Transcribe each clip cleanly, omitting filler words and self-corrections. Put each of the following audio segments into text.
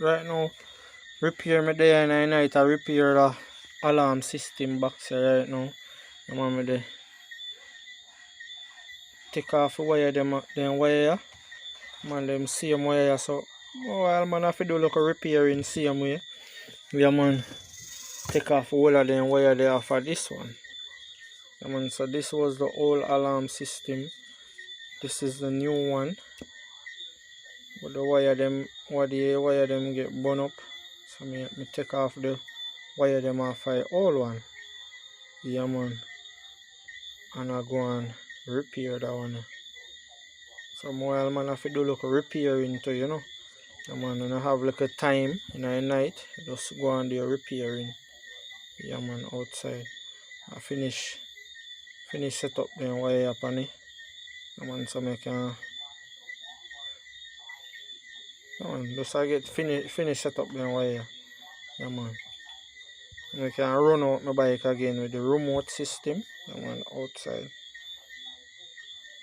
right now repair me day and night. I repair the alarm system box here right now. I want me to take off the wire them wire. Man them same wire, so while man have to do like a repairing same way. Yeah man, take off all of them wire there off of this one. Yeah man, so this was the old alarm system. This is the new one. But the wire them get burned up. So me take off the wire them off the old one. Yeah man. And I go and repair that one. So while man have to do like a repairing too, you know. Yeah man, when I have like a time in the night, just go and do repairing. Yeah man, outside. I finish set up the wire upon it. Yeah man, so I can just I get finish set up the wire. Yeah man. And I can run out my bike again with the remote system. Yeah man, outside.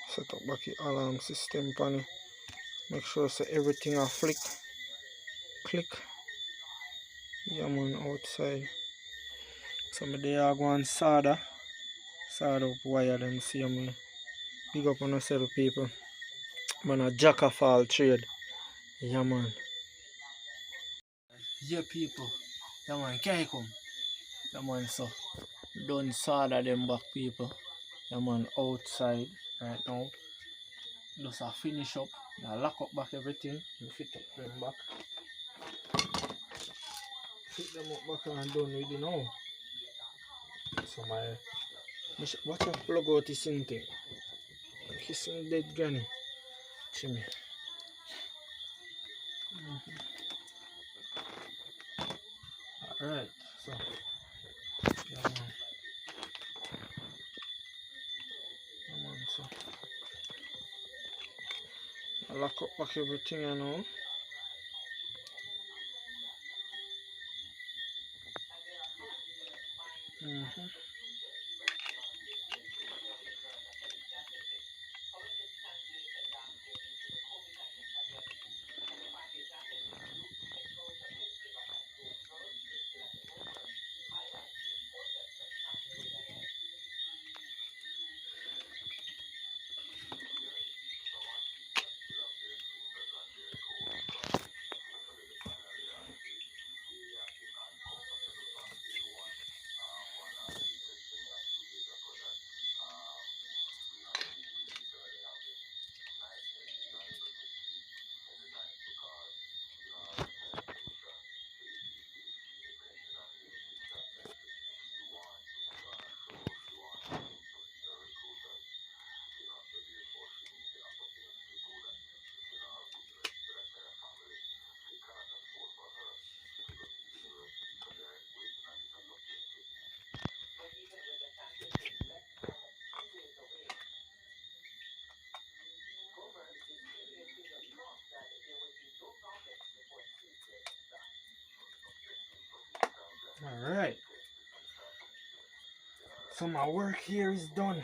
Set up back the alarm system upon it. Make sure so everything are click. Yeah man, outside. So me there go and solder up wire them same way. Big up on yourself people. Man a jack of all trade. Yeah man. Yeah people. Yeah man, can you come? Yeah man, so done solder them back people. Yeah man, outside right now. Just a finish up. I lock up back everything. You fit up them back. Fit them up back and done with it now. So watch out, plug out this thing. Kissing dead granny. Jimmy. Alright, so yeah man. Yeah man, so I lock up back everything you know. Alright. So my work here is done.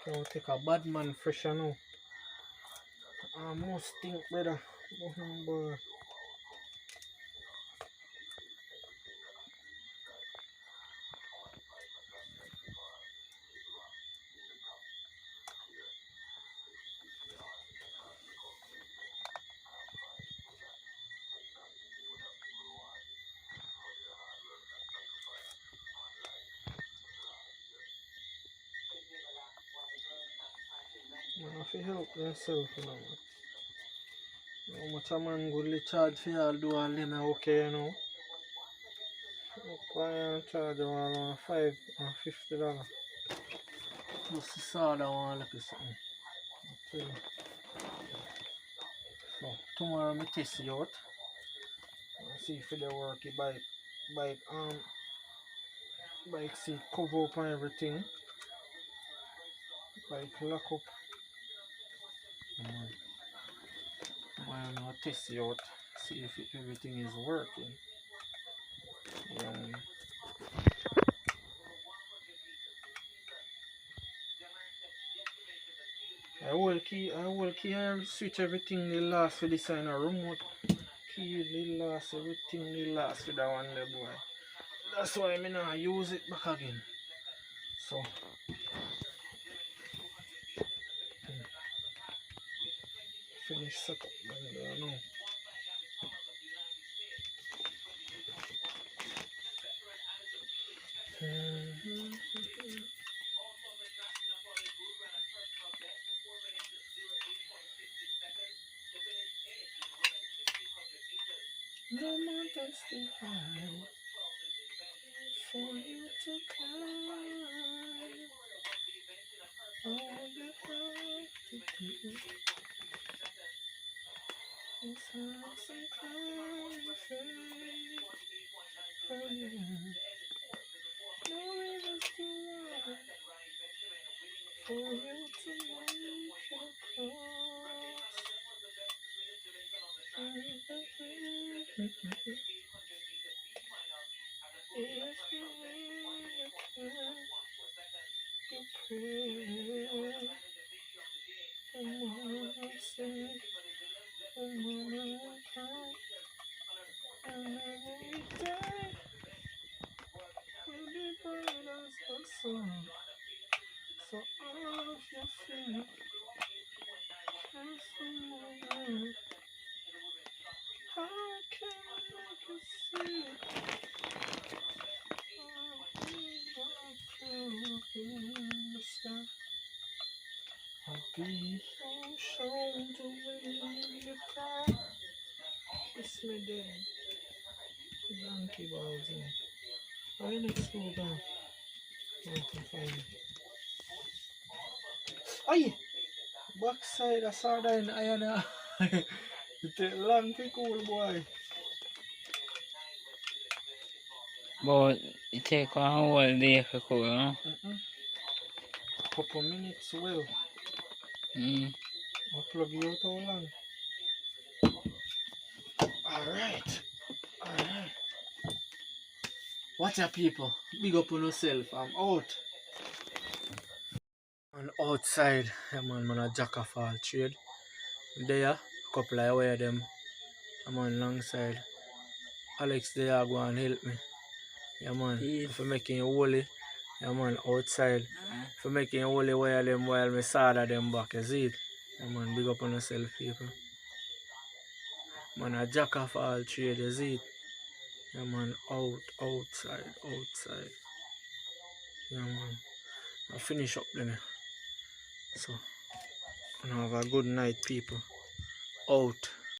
Can we take a bad man fresher now? Almost stink brother. Boy. Man have to help yourself you know. How much a man goodly charge for y'all do all them okay you know. Why charge all $5 and $50. Just the soda one look at something. Okay. So tomorrow me test it out. See if they work it bike seat cover up and everything. Bike lock up. I'm gonna test it out. See if everything is working. I switch everything the last for this kind of remote. Key the last, everything the last for that one there boy. That's why I now use it back again. So finish setup there now. No more testing for you to climb. All you have to do is have some confidence. No rivers to water for you to make your cross. If you really care, you pray. And one will sing, and one will cry, and every day will be bright as the sun. So all of your fear, cast them away. How can I make you see? In the sky, I'll be so shoulder when you cry. Kiss me dead, donkey balls in. Why you next to down? I can find it. Aye! Backside I saw that in iron. It take long to cool boy. But it take a whole day to cool, no? Couple minutes well. I'll plug you out how long. Alright. Watch your people. Big up on yourself. I'm out. On outside, I'm on a jack of all trade. There, couple of wire them. I'm on long side. Alex there go and help me. Yeah man. Yes. For making holy. Yeah man, outside. For making holy wire them while me solder them back. You see it? Yeah man, big up on yourself people. Man, a jack of all trade, you see it? Yeah man, outside. Yeah man. I'll finish up then. So, have a good night people. Out.